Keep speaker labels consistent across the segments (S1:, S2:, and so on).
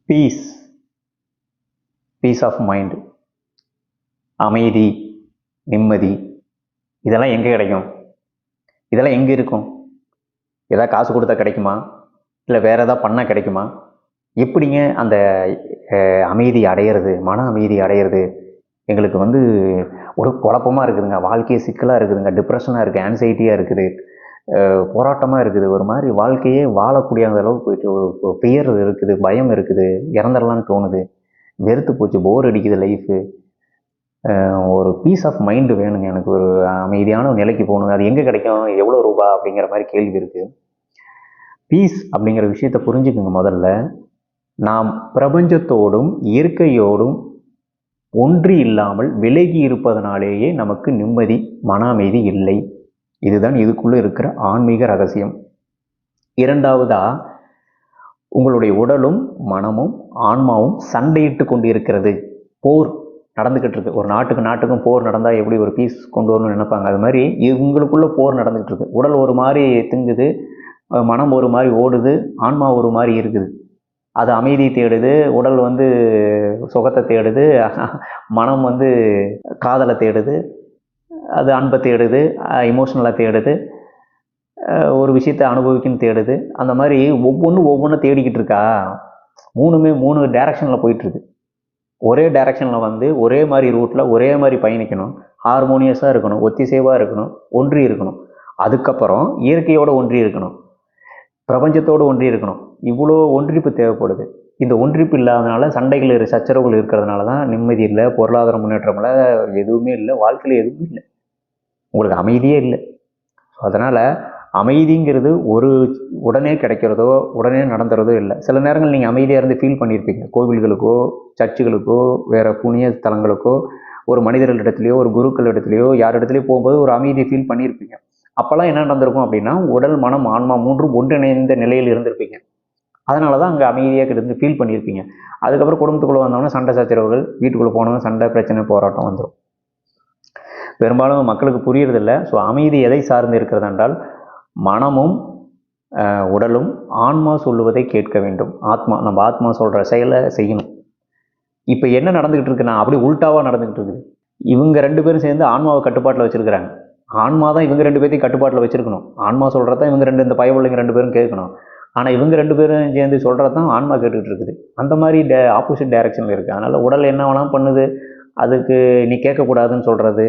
S1: Piece, piece of mind, அமைதி, நிம்மதி, இதெல்லாம் எங்கே கிடைக்கும்? இதெல்லாம் எங்கே இருக்கும்? ஏதாவது காசு கொடுத்தா கிடைக்குமா? இல்லை வேறு ஏதாவது பண்ணால் கிடைக்குமா? எப்படிங்க அந்த அமைதி அடையிறது, மன அமைதி அடையிறது? எங்களுக்கு ஒரு குழப்பமாக இருக்குதுங்க, வாழ்க்கையே சிக்கலாக இருக்குதுங்க, டிப்ரெஷனாக இருக்குது, ஆன்சைட்டியாக இருக்குது, போராட்டமாக இருக்குது, ஒரு மாதிரி வாழ்க்கையே வாழக்கூடிய அந்த அளவுக்கு போயிட்டு, ஒரு பியர் இருக்குது, பயம் இருக்குது, இறந்துடலான்னு தோணுது, வெறுத்து போச்சு, போர் அடிக்குது லைஃபு. ஒரு பீஸ் ஆஃப் மைண்டு வேணுங்க எனக்கு, ஒரு அமைதியான நிலைக்கு போகணுங்க. அது எங்கே கிடைக்கும், எவ்வளோ ரூபா அப்படிங்கிற மாதிரி கேள்வி இருக்குது. பீஸ் அப்படிங்கிற விஷயத்தை புரிஞ்சுக்குங்க. முதல்ல நாம் பிரபஞ்சத்தோடும் இயற்கையோடும் ஒன்றி இல்லாமல் விலகி இருப்பதனாலேயே நமக்கு நிம்மதி, மன அமைதி இல்லை. இதுதான் இதுக்குள்ளே இருக்கிற ஆன்மீக ரகசியம். இரண்டாவதா, உங்களுடைய உடலும் மனமும் ஆன்மாவும் சண்டையிட்டு கொண்டு இருக்கிறது, போர் நடந்துக்கிட்டு இருக்கு. ஒரு நாட்டுக்கும் போர் நடந்தால் எப்படி ஒரு பீஸ் கொண்டு வரணும்னு நினைப்பாங்க, அது மாதிரி இவங்களுக்குள்ள போர் நடந்துகிட்டு இருக்கு. உடல் ஒரு மாதிரி திங்குது, மனம் ஒரு மாதிரி ஓடுது, ஆன்மா ஒரு மாதிரி இருக்குது. அது அமைதி தேடுது, உடல் சுகத்தை தேடுது, மனம் காதலை தேடுது, அது அன்பை தேடுது, இமோஷனலாக தேடுது, ஒரு விஷயத்தை அனுபவிக்கணும்னு தேடுது. அந்த மாதிரி ஒவ்வொன்றும் தேடிக்கிட்டு இருக்கா. மூணுமே 3 டைரக்ஷனில் போயிட்டுருக்கு. ஒரே டைரக்ஷனில் ஒரே மாதிரி ரூட்டில் ஒரே மாதிரி பயணிக்கணும், ஹார்மோனியஸாக இருக்கணும், ஒத்திசைவாக இருக்கணும், ஒன்றி இருக்கணும். அதுக்கப்புறம் இயற்கையோடு ஒன்றி இருக்கணும், பிரபஞ்சத்தோடு ஒன்றி இருக்கணும். இவ்வளோ ஒன்றிப்பு தேவைப்படுது. இந்த ஒன்றிப்பு இல்லாதனால சண்டைகள், சச்சரவுகள் இருக்கிறதுனால தான் நிம்மதி இல்லை, பொருளாதார முன்னேற்றம் இல்லை, எதுவுமே இல்லை, வாழ்க்கையில் எதுவுமே இல்லை, உங்களுக்கு அமைதியே இல்லை. அதனால் அமைதிங்கிறது உடனே கிடைக்கிறதோ உடனே நடந்துறதோ இல்லை. சில நேரங்கள் நீங்கள் அமைதியாக இருந்து ஃபீல் பண்ணியிருப்பீங்க. கோவில்களுக்கோ சர்ச்சுகளுக்கோ வேறு புண்ணிய ஸ்தலங்களுக்கோ ஒரு மனிதர்களிடத்துலையோ ஒரு குருக்கள் இடத்துலையோ யார் இடத்துலையோ போகும்போது ஒரு அமைதியை ஃபீல் பண்ணியிருப்பீங்க. அப்போல்லாம் என்ன நடந்திருக்கும் அப்படின்னா, உடல் மனம் ஆன்மா 3 ஒன்றிணைந்த நிலையில் இருந்திருப்பீங்க. அதனால தான் அங்கே அமைதியாக இருந்து ஃபீல் பண்ணியிருப்பீங்க. அதுக்கப்புறம் குடும்பத்துக்குள்ளே வந்தவொடனே சண்டை சச்சரவுகள், வீட்டுக்குள்ளே போனவங்க சண்டை பிரச்சனை போராட்டம் வந்துடும். பெரும்பாலும் மக்களுக்கு புரியறதில்லை. ஸோ அமைதி எதை சார்ந்து இருக்கிறது என்றால், மனமும் உடலும் ஆன்மா சொல்லுவதை கேட்க வேண்டும். நம்ம ஆத்மா சொல்கிற செயலை செய்யணும். இப்போ என்ன நடந்துக்கிட்டு இருக்குன்னா, அப்படி உள்டாவாக நடந்துக்கிட்டு இருக்குது. இவங்க 2 பேரும் சேர்ந்து ஆன்மாவை கட்டுப்பாட்டில் வச்சுருக்கிறாங்க. ஆன்மா தான் இவங்க 2 பேர்த்தையும் கட்டுப்பாட்டில் வச்சுருக்கணும். ஆன்மா சொல்கிறதான் இவங்க இந்த பயவுள்ளைங்க 2 பேரும் கேட்கணும். ஆனால் இவங்க 2 பேரும் சேர்ந்து சொல்கிறது தான் ஆன்மா கேட்டுக்கிட்டு இருக்குது. அந்த மாதிரி ஆப்போசிட் டைரக்ஷனில் இருக்குது. அதனால் உடல் என்ன வேணாலும் பண்ணுது, அதுக்கு நீ கேட்கக்கூடாதுன்னு சொல்கிறது,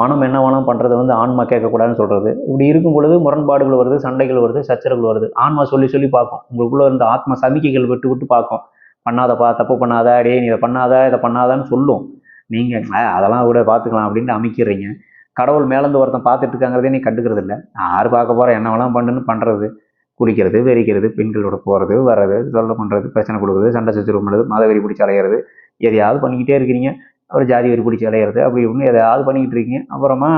S1: மனம் என்ன வேணாலும் பண்ணுறது ஆன்மா கேட்கக்கூடாதுன்னு சொல்கிறது. இப்படி இருக்கும் பொழுது முரண்பாடுகள் வருது, சண்டைகள் வருது, சச்சரவுகள் வருது. ஆன்மா சொல்லி பார்க்கும், உங்களுக்குள்ளே இருந்த ஆத்மா சமிக்கைகள் விட்டு பார்க்கும். பண்ணாதப்பா, தப்பு பண்ணாத, டே நீ இதை பண்ணாத, இதை பண்ணாதான்னு சொல்லும். நீங்கள் அதெல்லாம் கூட பார்த்துக்கலாம் அப்படின்ட்டு அமைக்கிறீங்க. கடவுள் மேலேருந்து ஒருத்தன் பார்த்துட்டு இருக்காங்கிறதே நீ கண்டுக்கிறது இல்லை. யார் பார்க்க போகிற, என்ன வேணாலும் பண்ணுன்னு பண்ணுறது, குடிக்கிறது, வெறிக்கிறது, பெண்களோட போகிறது வர்றது, தொல்லை பண்ணுறது, பிரச்சனை கொடுக்குறது, சண்டை சச்சரவு பண்ணுறது, மத வெறி பிடிச்சி அலையிறது, எதையாவது பண்ணிக்கிட்டே இருக்கிறீங்க. ஒரு ஜாதி வெறி பிடிச்சி அலையிறது, அப்படி இப்படின்னு எதையாவது பண்ணிக்கிட்டு இருக்கீங்க. அப்புறமா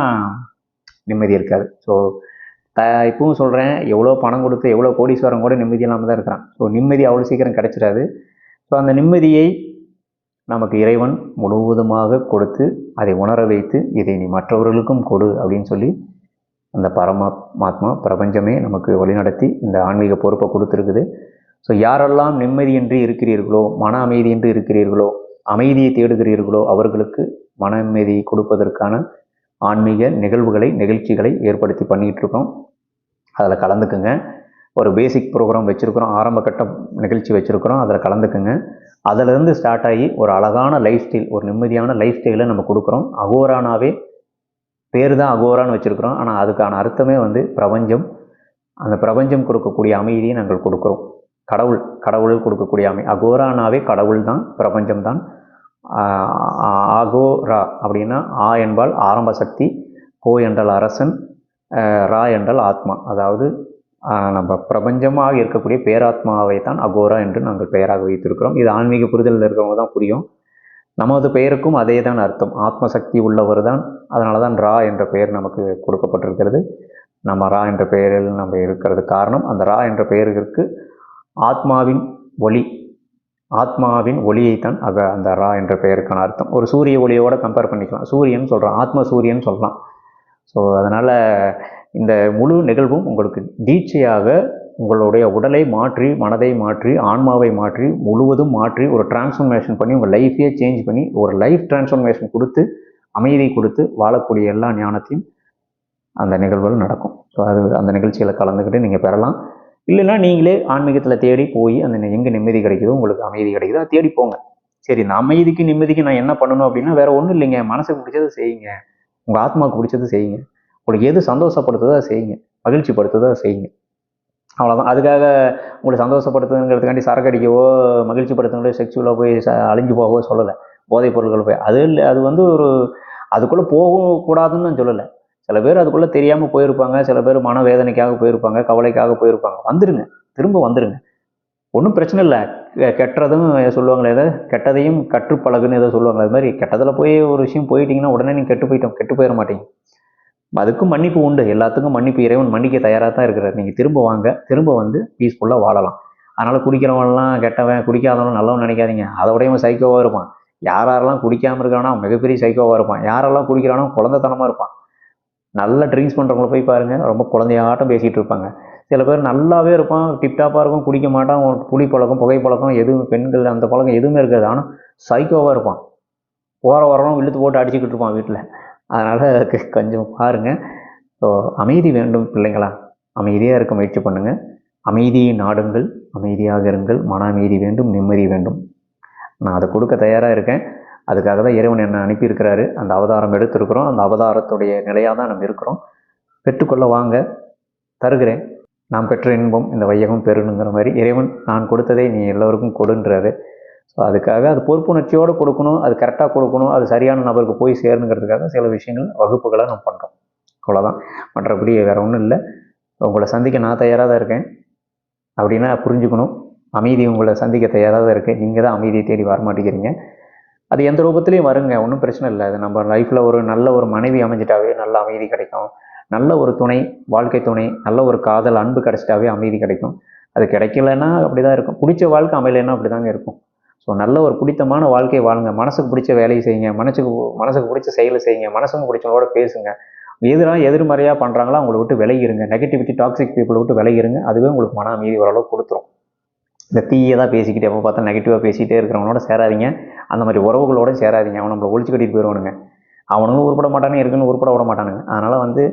S1: நிம்மதி இருக்காது. ஸோ இப்பவும் சொல்கிறேன், எவ்வளோ பணம் கொடுத்து எவ்வளோ கோடீஸ்வரம் கூட நிம்மதி இல்லாமல் தான் இருக்கிறான். ஸோ நிம்மதி அவ்வளோ சீக்கிரம் கிடைச்சிடாது. ஸோ அந்த நிம்மதியை நமக்கு இறைவன் முழுவதுமாக கொடுத்து அதை உணர வைத்து, இதை நீ மற்றவர்களுக்கும் கொடு அப்படின்னு சொல்லி அந்த பரமாத்மா பிரபஞ்சமே நமக்கு வழிநடத்தி இந்த ஆன்மீக பொறுப்பை கொடுத்துருக்குது. ஸோ யாரெல்லாம் நிம்மதியின்றி இருக்கிறீர்களோ, மன அமைதியின்றி இருக்கிறீர்களோ, அமைதியை தேடுகிறீர்களோ, அவர்களுக்கு மன அமைதி கொடுப்பதற்கான ஆன்மீக நிகழ்ச்சிகளை ஏற்படுத்தி பண்ணிகிட்டு இருக்கோம். அதில் கலந்துக்குங்க. ஒரு பேசிக் ப்ரோக்ராம் வச்சுருக்குறோம், ஆரம்ப கட்ட நிகழ்ச்சி வச்சுருக்குறோம், அதில் கலந்துக்குங்க. அதிலிருந்து ஸ்டார்ட் ஆகி ஒரு அழகான லைஃப் ஸ்டைல், ஒரு நிம்மதியான லைஃப் ஸ்டைலை நம்ம கொடுக்குறோம். அகோரானாவே பேர் தான் அகோரான்னு வச்சுருக்குறோம், ஆனால் அதுக்கான அர்த்தமே பிரபஞ்சம். அந்த பிரபஞ்சம் கொடுக்கக்கூடிய அமைதியை நாங்கள் கொடுக்குறோம். கடவுள் கொடுக்கக்கூடிய அகோரானாவே கடவுள் தான், பிரபஞ்சம் தான். அகோரா அப்படின்னா ஆ என்பால் ஆரம்ப சக்தி, கோ என்றால் அரசன், ரா என்றால் ஆத்மா. அதாவது நம்ம பிரபஞ்சமாக இருக்கக்கூடிய பேராத்மாவை தான் அகோரா என்று நாங்கள் பெயராக வைத்திருக்கிறோம். இது ஆன்மீக புரிதலில் இருக்கிறவங்க தான் புரியும். நமது பெயருக்கும் அதே தான் அர்த்தம், ஆத்மசக்தி உள்ளவர் தான். அதனால தான் ரா என்ற பெயர் நமக்கு கொடுக்கப்பட்டிருக்கிறது. நம்ம ரா என்ற பெயரில் நம்ம இருக்கிறது காரணம், அந்த ரா என்ற பெயருக்கு ஆத்மாவின் ஒளியைத்தான் அந்த ரா என்ற பெயருக்கான அர்த்தம். ஒரு சூரிய ஒளியோடு கம்பேர் பண்ணிக்கலாம். சூரியன் சொல்கிறோம், ஆத்ம சூரியன் சொல்லலாம். ஸோ அதனால் இந்த முழு நிகழ்வும் உங்களுக்கு தீட்சையாக உங்களுடைய உடலை மாற்றி, மனதை மாற்றி, ஆன்மாவை மாற்றி, முழுவதும் மாற்றி ஒரு டிரான்ஸ்ஃபர்மேஷன் பண்ணி உங்கள் லைஃபையே சேஞ்ச் பண்ணி ஒரு லைஃப் டிரான்ஸ்ஃபர்மேஷன் கொடுத்து, அமைதி கொடுத்து வாழக்கூடிய எல்லா ஞானத்தையும் அந்த நிகழ்வுகள் நடக்கும். ஸோ அது அந்த நிகழ்ச்சியில் கலந்துக்கிட்டு நீங்கள் பெறலாம். இல்லைன்னா நீங்களே ஆன்மீகத்தில் தேடி போய் அந்த எங்கே நிம்மதி கிடைக்குதோ, உங்களுக்கு அமைதி கிடைக்குதோ அதை தேடி போங்க. சரி, இந்த அமைதிக்கு நிம்மதிக்கு நான் என்ன பண்ணணும் அப்படின்னா வேற ஒன்றும் இல்லைங்க. மனசுக்கு பிடிச்சதை செய்யுங்க, உங்கள் ஆத்மாவுக்கு பிடிச்சது செய்யுங்க, உங்களுக்கு எது சந்தோஷப்படுத்துதோ அதை செய்யுங்க, மகிழ்ச்சிப்படுத்துதோ அதை செய்யுங்க. அவ்வளோதான். அதுக்காக உங்களை சந்தோஷப்படுத்துங்கிறதுக்காண்டி சரக்கு அடிக்கவோ, மகிழ்ச்சிப்படுத்துங்களோ, செக்ஷுவலாக போய் அழிஞ்சு போகவோ சொல்லலை. போதைப் பொருட்கள் போய் அது இல்லை. அது வந்து ஒரு அதுக்குள்ளே போகவும் கூடாதுன்னு நான் சொல்லலை. சில பேர் அதுக்குள்ளே தெரியாமல் போயிருப்பாங்க, சில பேர் மனவேதனைக்காக போயிருப்பாங்க, கவலைக்காக போயிருப்பாங்க. வந்துடுங்க, திரும்ப வந்துடுங்க, ஒன்றும் பிரச்சனை இல்லை. கெட்டதும் சொல்லுவாங்களே, ஏதோ கெட்டதையும் கற்று பழகுன்னு ஏதோ சொல்லுவாங்களே, அது மாதிரி கெட்டதில் போய் ஒரு விஷயம் போயிட்டீங்கன்னா உடனே நீங்கள் கெட்டு போயிட மாட்டீங்க. அதுக்கும் மன்னிப்பு உண்டு, எல்லாத்துக்கும் மன்னிப்பு. இறைவன் மன்னிக்க தயாராக தான் இருக்கிறார். நீங்கள் திரும்ப வாங்க, திரும்ப வந்து பீஸ்ஃபுல்லாக வாழலாம். அதனால் குடிக்கிறவன்லாம் கெட்டவன், குடிக்காதவன் நல்லவன் நினைக்காதீங்க. அதோடையும் சைக்கோவாக இருப்பான். யாரெல்லாம் குடிக்காமல் இருக்கானோ மிகப்பெரிய சைக்கோவாக இருப்பான். யாரெல்லாம் குடிக்கிறானோ குழந்தைத்தனமாக இருப்பான். நல்ல ட்ரிங்க்ஸ் பண்ணுறவங்கள போய் பாருங்கள், ரொம்ப குழந்தையாட்டம் பேசிகிட்டு இருப்பாங்க. சில பேர் நல்லாவே இருப்பான், டிப்டாப்பாக இருக்கும், குடிக்க மாட்டான், குடி பழக்கம், புகை பழக்கம், எதுவும் பெண்கள் அந்த பழக்கம் எதுவுமே இருக்காது. ஆனால் சைக்கோவாக இருப்பான். போகிற வரணும் இழுத்து போட்டு அடிச்சுக்கிட்டு இருப்பான் வீட்டில். அதனால் கொஞ்சம் பாருங்கள். ஸோ அமைதி வேண்டும் பிள்ளைங்களா, அமைதியாக இருக்க முயற்சி பண்ணுங்கள். அமைதியை நாடுங்கள், அமைதியாக இருங்கள். மன அமைதி வேண்டும், நிம்மதி வேண்டும். நான் அதை கொடுக்க தயாராக இருக்கேன். அதுக்காக தான் இறைவன் என்னை அனுப்பியிருக்கிறாரு. அந்த அவதாரம் எடுத்திருக்கிறோம். அந்த அவதாரத்துடைய நிலையாக தான் நம்ம இருக்கிறோம். பெற்றுக்கொள்ள வாங்க, தருகிறேன். நாம் பெற்ற இன்பம் இந்த வையகம் பெறணுங்கிற மாதிரி இறைவன் நான் கொடுத்ததை நீ எல்லோருக்கும் கொடுன்றாரு. ஸோ அதுக்காக அது பொறுப்புணர்ச்சியோடு கொடுக்கணும், அது கரெக்டாக கொடுக்கணும், அது சரியான நபருக்கு போய் சேரணுங்கிறதுக்காக சில விஷயங்கள் வகுப்புகளை நம்ம பண்ணுறோம். அவ்வளோதான், மற்றபடி வேறு ஒன்றும் இல்லை. உங்களை சந்திக்க நான் தயாராக தான் இருக்கேன். அப்படின்னா புரிஞ்சுக்கணும், அமைதி உங்களை சந்திக்க தயாராக தான் இருக்கேன். நீங்கள் தான் அமைதியை தேடி வரமாட்டேங்கிறீங்க. அது எந்த ரூபத்துலேயும் வருங்க, ஒன்றும் பிரச்சனை இல்லை. அது நம்ம லைஃப்பில் ஒரு நல்ல ஒரு மனைவி அமைஞ்சிட்டாவே நல்ல அமைதி கிடைக்கும். நல்ல ஒரு துணை, வாழ்க்கை துணை, நல்ல ஒரு காதல், அன்பு கிடைச்சிட்டாவே அமைதி கிடைக்கும். அது கிடைக்கலன்னா அப்படி தான் இருக்கும். பிடிச்ச வாழ்க்கை அமையலைன்னா அப்படி தாங்க இருக்கும். ஸோ நல்ல ஒரு பிடித்தமான வாழ்க்கையை வாழுங்க. மனசுக்கு பிடிச்ச வேலையை செய்யுங்க, மனசுக்கு பிடிச்ச செயலை செய்யுங்க, மனசுக்கு பிடிச்சவங்களோட பேசுங்க. எதிர்மறையாக பண்ணுறாங்களோ அவங்கள விட்டு விலகிருங்க. நெகட்டிவிட்டி, டாக்ஸிக் பீப்புளை விட்டு விலகிருங்க. அதுவே உங்களுக்கு மன அமைதி ஓரளவு கொடுத்துரும். இந்த தீயதாக பேசிக்கிட்டு எப்போ பார்த்தா நெகட்டிவாக பேசிகிட்டே இருக்கிறவனோட சேராதீங்க. அந்த மாதிரி உறவுகளோட சேராதீங்க. அவன் நம்மளை ஒழிச்சு கட்டிட்டு போயிடுவானுங்க. அவனும் உருப்பட மாட்டானுங்க, இருக்குன்னு உருப்பட விட மாட்டானுங்க. அதனால் வந்து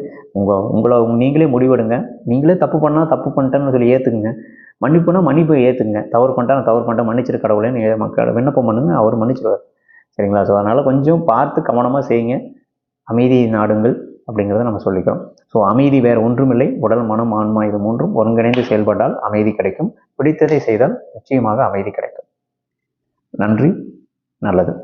S1: உங்களை நீங்களே முடிவெடுங்க. நீங்களே தப்பு பண்ணால் தப்பு பண்ணிட்டேன்னு சொல்லி ஏற்றுக்குங்க. மன்னிப்புனா மன்னிப்பு ஏற்றுக்குங்க. தவறு பண்ணிட்டா தவறு பண்ணிட்டேன், மன்னிச்சிரு கடவுளேன்னு மக்கள் விண்ணப்பம் பண்ணுங்க, அவர் மன்னிச்சிடுவார். சரிங்களா? ஸோ அதனால் கொஞ்சம் பார்த்து கவனமாக செய்யுங்க. அமைதி நாடுங்கள் அப்படிங்கிறத நம்ம சொல்லிக்கிறோம். ஸோ அமைதி வேறு ஒன்றுமில்லை, உடல், மனம், ஆன்மா இது மூன்றும் ஒருங்கிணைந்து செயல்பட்டால் அமைதி கிடைக்கும். பிடித்ததை செய்தால் நிச்சயமாக அமைதி கிடைக்கும். நன்றி. நல்லது.